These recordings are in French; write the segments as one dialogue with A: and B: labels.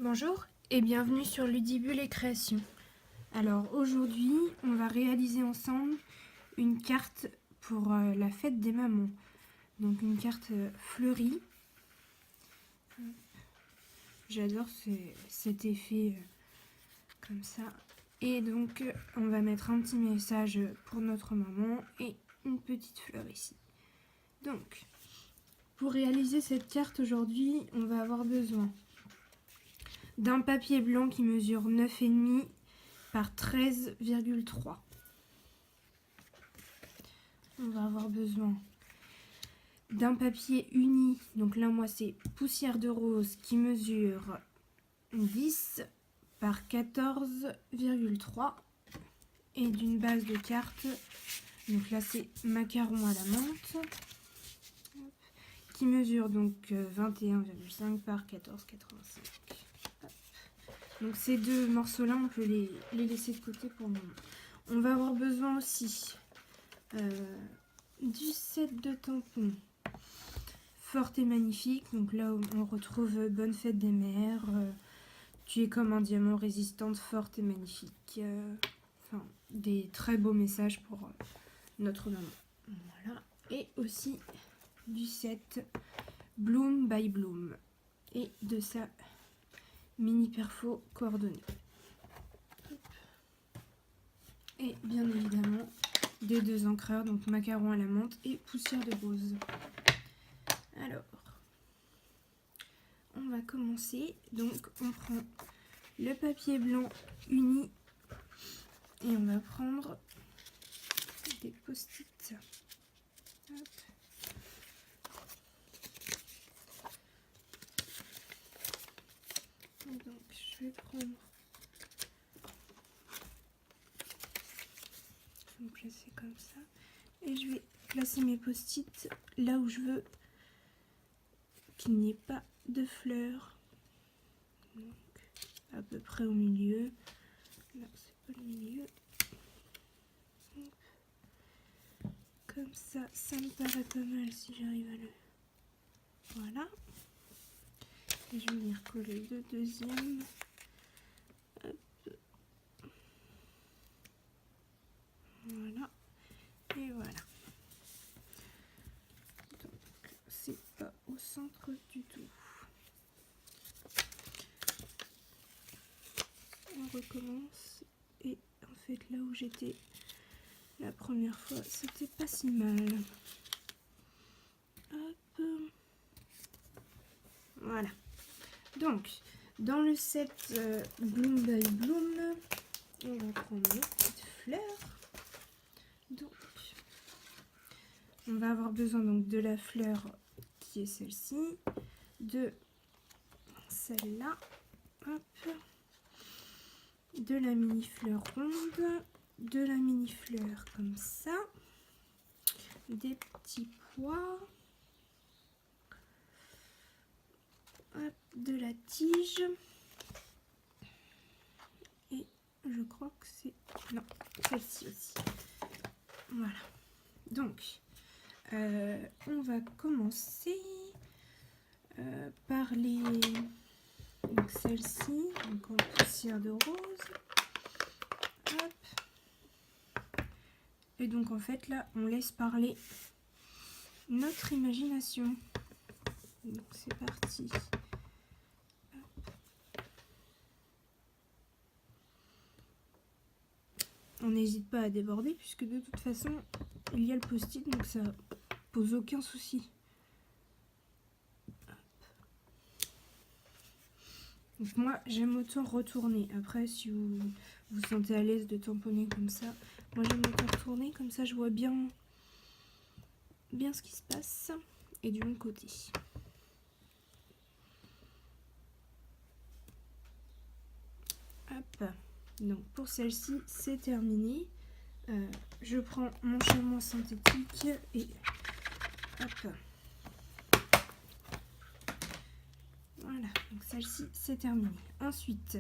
A: Bonjour et bienvenue sur Ludibule et Création. Alors aujourd'hui, on va réaliser ensemble une carte pour la fête des mamans. Donc une carte fleurie. J'adore cet effet comme ça. Et donc on va mettre un petit message pour notre maman et une petite fleur ici. Donc pour réaliser cette carte aujourd'hui, on va avoir besoin d'un papier blanc qui mesure 9,5 par 13,3. On va avoir besoin d'un papier uni, donc là moi c'est poussière de rose qui mesure 10 par 14,3 et d'une base de cartes, donc là c'est macaron à la menthe qui mesure donc 21,5 par 14,85. Donc ces deux morceaux là on peut les laisser de côté pour le moment. On va avoir besoin aussi du set de tampons Forte et magnifique. Donc là on retrouve Bonne fête des mères, Tu es comme un diamant, résistante, forte et magnifique. Enfin, des très beaux messages pour notre maman. Voilà. Et aussi du set Bloom by Bloom et de sa mini perfo coordonnée. Et bien évidemment des deux encreurs, donc macaron à la menthe et poussière de rose. Alors, on va commencer. Donc on prend le papier blanc uni et on va prendre des post-it. Hop. Et donc je vais prendre, je vais me placer comme ça et je vais placer mes post-it là où je veux qu'il n'y ait pas de fleurs. Donc à peu près au milieu. Là c'est pas le milieu. Comme ça, ça me paraît pas mal si j'arrive à le... Voilà. Et je vais venir coller le deuxième. Hop. Voilà. Et voilà. Donc, c'est pas au centre du tout. On recommence. Et en fait, là où j'étais la première fois, c'était pas si mal. Hop. Voilà. Donc, dans le set Bloom by Bloom, on va prendre nos petites fleurs. Donc, on va avoir besoin donc de la fleur qui est celle-ci, de celle-là, hop, de la mini fleur ronde, de la mini fleur comme ça, des petits pois, hop, de la tige, et je crois que c'est... non, celle-ci aussi. Voilà. Donc, on va commencer par les... donc celle-ci, donc en poussière de rose. Hop. Et donc en fait là, on laisse parler notre imagination. Donc c'est parti. Hop. On n'hésite pas à déborder puisque de toute façon, il y a le post-it, donc ça pose aucun souci. Donc moi j'aime autant retourner. Après si vous vous sentez à l'aise de tamponner comme ça, moi j'aime autant retourner, comme ça je vois bien ce qui se passe. Et du bon côté. Hop. Donc pour celle-ci c'est terminé. Je prends mon chamois synthétique et hop. Voilà, donc celle-ci c'est terminé. Ensuite,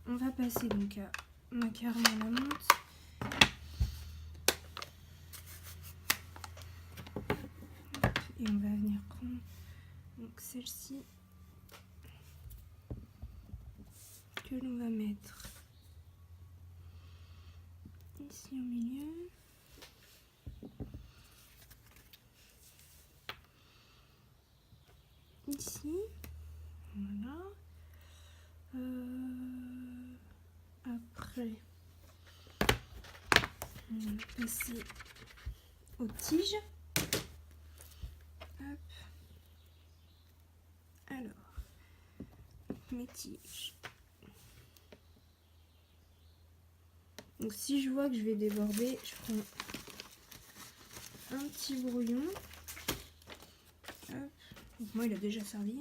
A: on va passer donc à macaron à la menthe. Et on va venir prendre donc celle-ci. que l'on va mettre ici au milieu. Ici, voilà. Après, on va passer aux tiges. Hop. Alors, mes tiges. Donc si je vois que je vais déborder, je prends un petit brouillon. Hop. Donc moi il a déjà servi.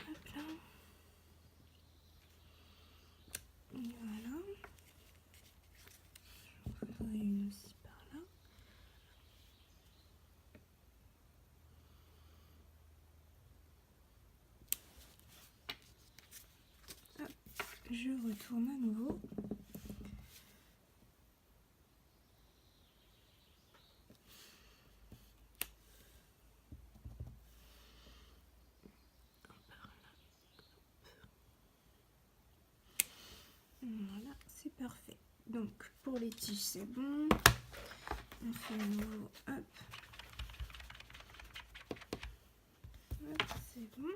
A: Hop là. Et voilà. J'en ferai une aussi par là. Hop. Je retourne à nouveau. Voilà, c'est parfait. Donc pour les tiges c'est bon. On fait à nouveau, hop. Hop, c'est bon.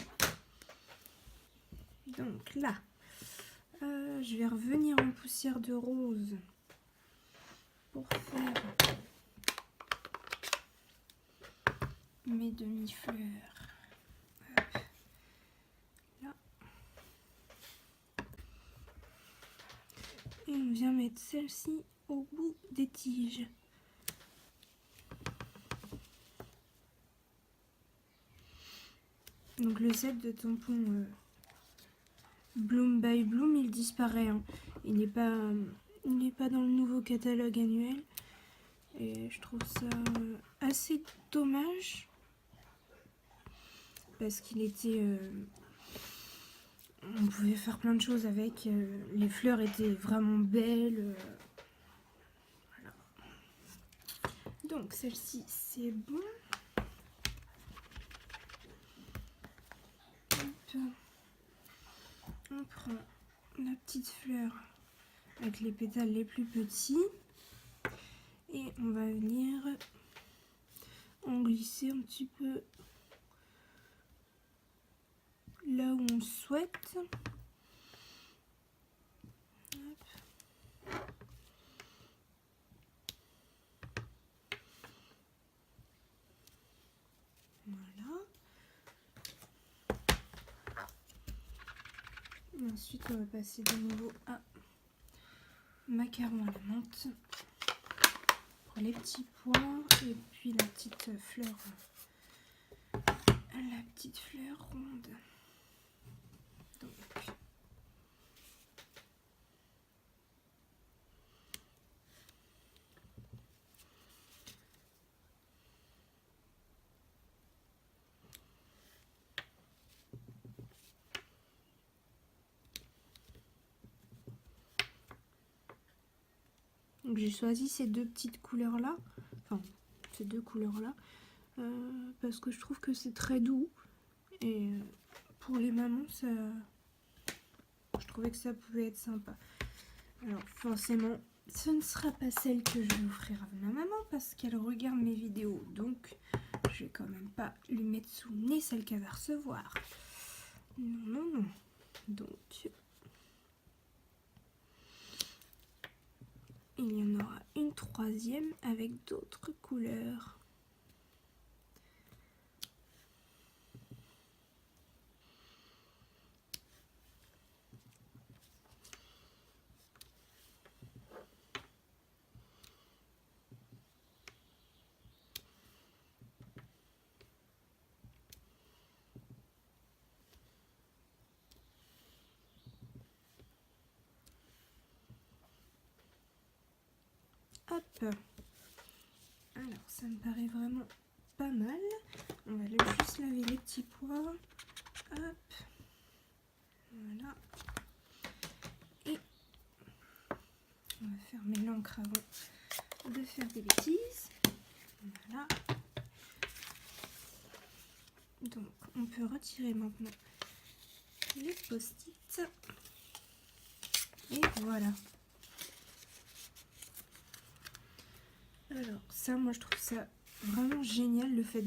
A: Donc là, je vais revenir en poussière de rose pour faire mes demi-fleurs. Hop. Là. Et on vient mettre celle-ci au bout des tiges. Donc le set de tampons Bloom by Bloom, il disparaît. Hein. Il n'est pas dans le nouveau catalogue annuel. Et je trouve ça assez dommage. Parce qu'il était... on pouvait faire plein de choses avec. Les fleurs étaient vraiment belles. Voilà. Donc celle-ci, c'est bon. Hop. On prend la petite fleur avec les pétales les plus petits. Et on va venir en glisser un petit peu là où on souhaite. Hop. Voilà. Et ensuite, on va passer de nouveau à macaron à la menthe pour les petits pois et puis la petite fleur ronde. Donc, j'ai choisi ces deux petites couleurs là, enfin ces deux couleurs là, parce que je trouve que c'est très doux et pour les mamans ça, je trouvais que ça pouvait être sympa. Alors forcément ce ne sera pas celle que je vais offrir à ma maman parce qu'elle regarde mes vidéos, donc je vais quand même pas lui mettre sous le nez celle qu'elle va recevoir. Non, non, non. Donc il y en aura une troisième avec d'autres couleurs. Hop. Alors ça me paraît vraiment pas mal. On va juste laver les petits pois. Hop. Voilà. Et on va fermer l'encre avant de faire des bêtises. Voilà. Donc on peut retirer maintenant les post-it. Et voilà. Alors ça, moi je trouve ça vraiment génial, le fait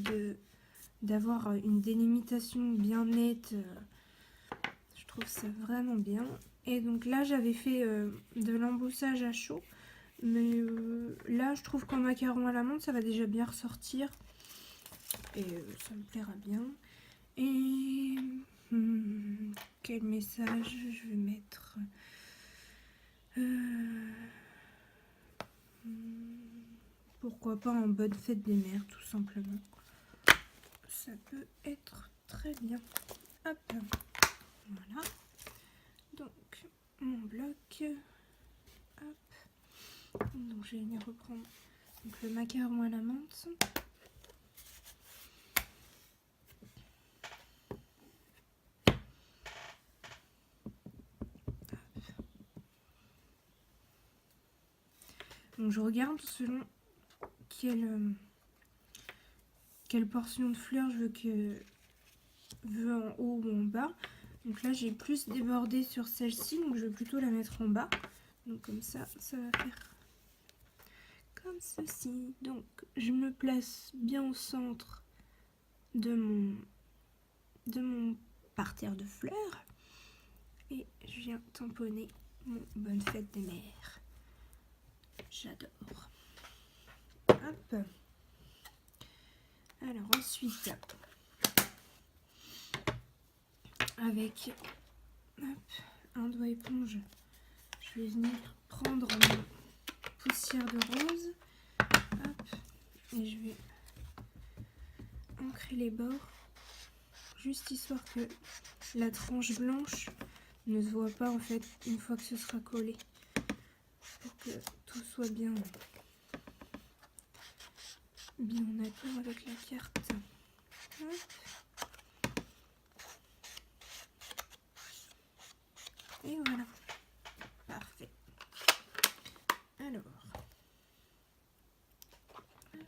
A: d'avoir une délimitation bien nette. Je trouve ça vraiment bien. Et donc là, j'avais fait de l'emboussage à chaud. Mais là, je trouve qu'en macaron à la menthe, ça va déjà bien ressortir. Et ça me plaira bien. Et quel message je vais mettre pourquoi pas en bonne fête des mères, tout simplement. Ça peut être très bien. Hop, voilà. Donc, mon bloc. Hop. Donc, je vais venir reprendre donc, le macaron à la menthe. Donc, je regarde selon quelle portion de fleurs je veux en haut ou en bas. Donc là, j'ai plus débordé sur celle-ci, donc je vais plutôt la mettre en bas. Donc comme ça va faire comme ceci. Donc je me place bien au centre de mon parterre de fleurs et je viens tamponner mon bonne fête des mères. J'adore. Hop. Alors ensuite, avec un doigt éponge, je vais venir prendre mon poussière de rose. Hop. Et je vais ancrer les bords, juste histoire que la tranche blanche ne se voit pas en fait une fois que ce sera collé, pour que tout soit bien en accord avec la carte. Hop. Et voilà, parfait. Alors, hop.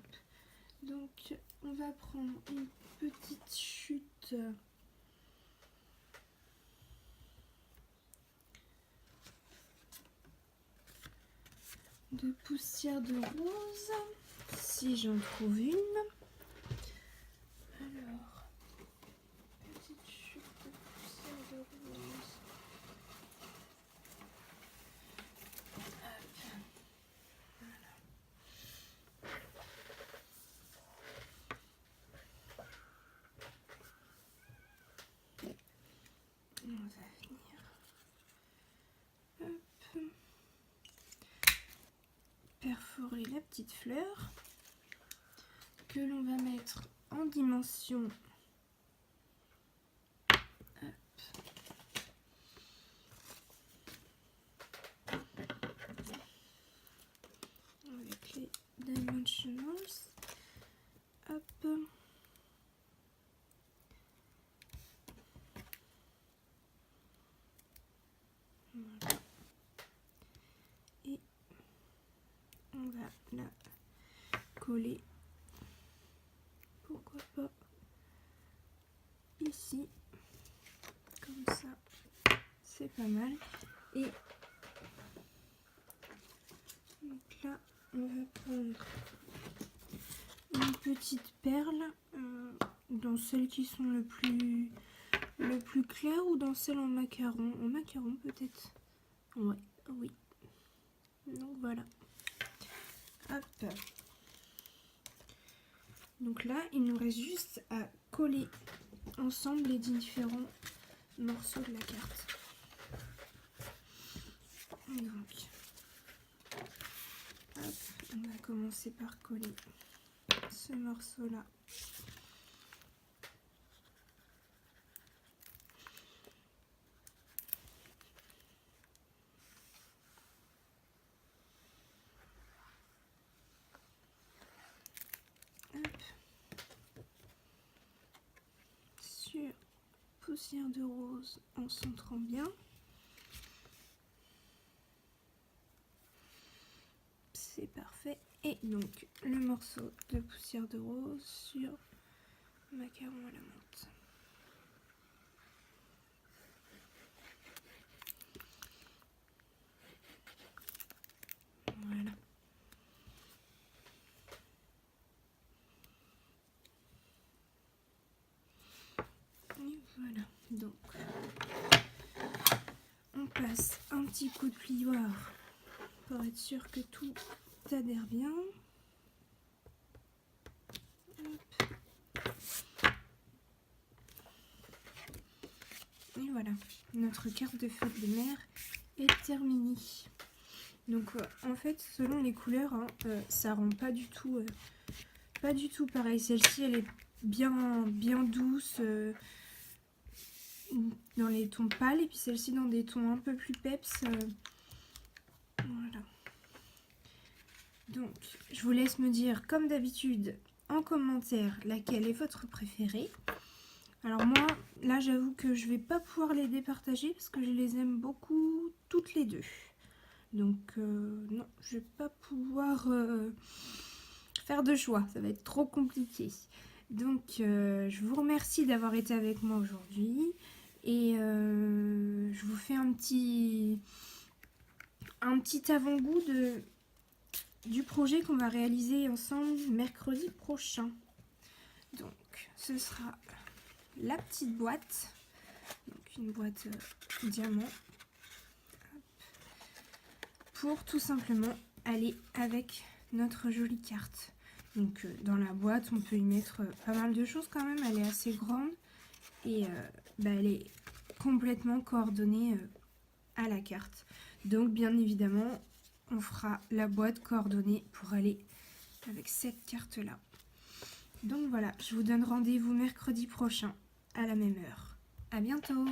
A: Donc on va prendre une petite chute de poussière de rose, si j'en trouve une. Alors, petite chute de poussière de rose. On va venir perforer la petite fleur que l'on va mettre en dimension. Avec les dimensionals. Hop. Voilà. Et on va la coller, pourquoi pas ici, comme ça, c'est pas mal. Et donc là, on va prendre une petite perle dans celles qui sont le plus clair ou dans celle en macaron. En macaron peut-être. Ouais, oui. Donc voilà. Hop. Donc là, il nous reste juste à coller ensemble les différents morceaux de la carte. Donc, hop, on va commencer par coller ce morceau-là. Sur poussière de rose en centrant bien. C'est parfait. Et donc le morceau de poussière de rose sur macaron à la menthe. Voilà, donc on passe un petit coup de plioir pour être sûr que tout adhère bien. Hop. Et voilà, notre carte de fête de mer est terminée. Donc en fait, selon les couleurs, hein, ça rend pas du tout pareil. Celle-ci, elle est bien douce dans les tons pâles, et puis celle-ci dans des tons un peu plus peps. Voilà. Donc, je vous laisse me dire, comme d'habitude, en commentaire, laquelle est votre préférée. Alors moi, là, j'avoue que je vais pas pouvoir les départager parce que je les aime beaucoup toutes les deux. Donc, non, je vais pas pouvoir faire de choix. Ça va être trop compliqué. Donc, je vous remercie d'avoir été avec moi aujourd'hui. Et je vous fais un petit avant-goût du projet qu'on va réaliser ensemble mercredi prochain. Donc, ce sera la petite boîte. Donc, une boîte diamant. Pour tout simplement aller avec notre jolie carte. Donc, dans la boîte, on peut y mettre pas mal de choses quand même. Elle est assez grande. Et elle est complètement coordonnée à la carte. Donc bien évidemment, on fera la boîte coordonnée pour aller avec cette carte là. Donc voilà, je vous donne rendez-vous mercredi prochain à la même heure. À bientôt!